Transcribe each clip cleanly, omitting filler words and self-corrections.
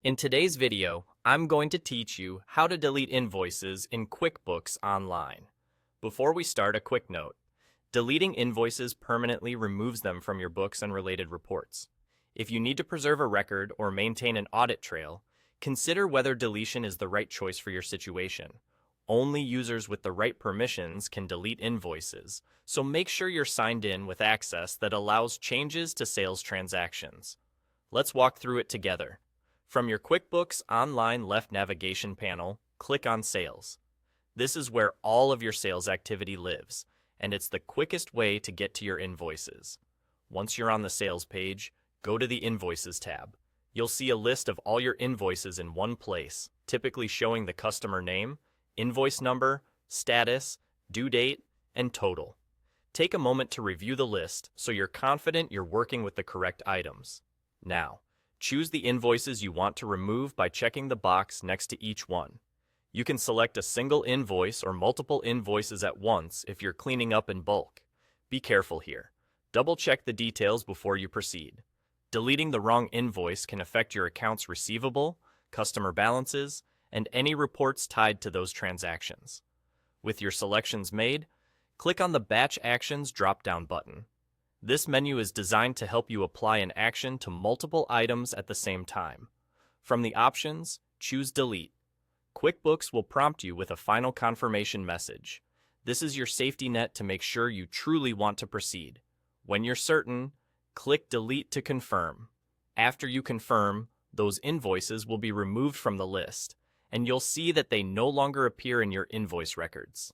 In today's video, I'm going to teach you how to delete invoices in QuickBooks Online. Before we start, a quick note. Deleting invoices permanently removes them from your books and related reports. If you need to preserve a record or maintain an audit trail, consider whether deletion is the right choice for your situation. Only users with the right permissions can delete invoices, so make sure you're signed in with access that allows changes to sales transactions. Let's walk through it together. From your QuickBooks Online left navigation panel, click on Sales. This is where all of your sales activity lives, and it's the quickest way to get to your invoices. Once you're on the sales page, go to the Invoices tab. You'll see a list of all your invoices in one place, typically showing the customer name, invoice number, status, due date, and total. Take a moment to review the list so you're confident you're working with the correct items. Now, choose the invoices you want to remove by checking the box next to each one. You can select a single invoice or multiple invoices at once if you're cleaning up in bulk. Be careful here. Double-check the details before you proceed. Deleting the wrong invoice can affect your accounts receivable, customer balances, and any reports tied to those transactions. With your selections made, click on the Batch Actions drop-down button. This menu is designed to help you apply an action to multiple items at the same time. From the options, choose Delete. QuickBooks will prompt you with a final confirmation message. This is your safety net to make sure you truly want to proceed. When you're certain, click Delete to confirm. After you confirm, those invoices will be removed from the list, and you'll see that they no longer appear in your invoice records.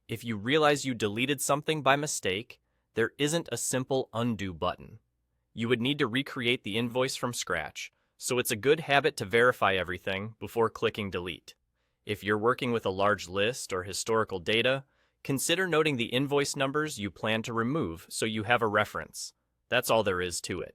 If you realize you deleted something by mistake, there isn't a simple undo button. You would need to recreate the invoice from scratch, so it's a good habit to verify everything before clicking delete. If you're working with a large list or historical data, consider noting the invoice numbers you plan to remove so you have a reference. That's all there is to it.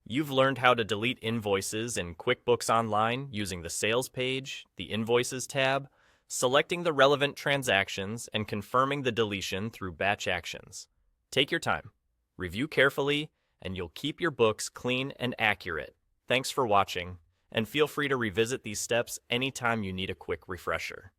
You've learned how to delete invoices in QuickBooks Online using the Sales page, the Invoices tab, selecting the relevant transactions, and confirming the deletion through batch actions. Take your time, review carefully, and you'll keep your books clean and accurate. Thanks for watching, and feel free to revisit these steps anytime you need a quick refresher.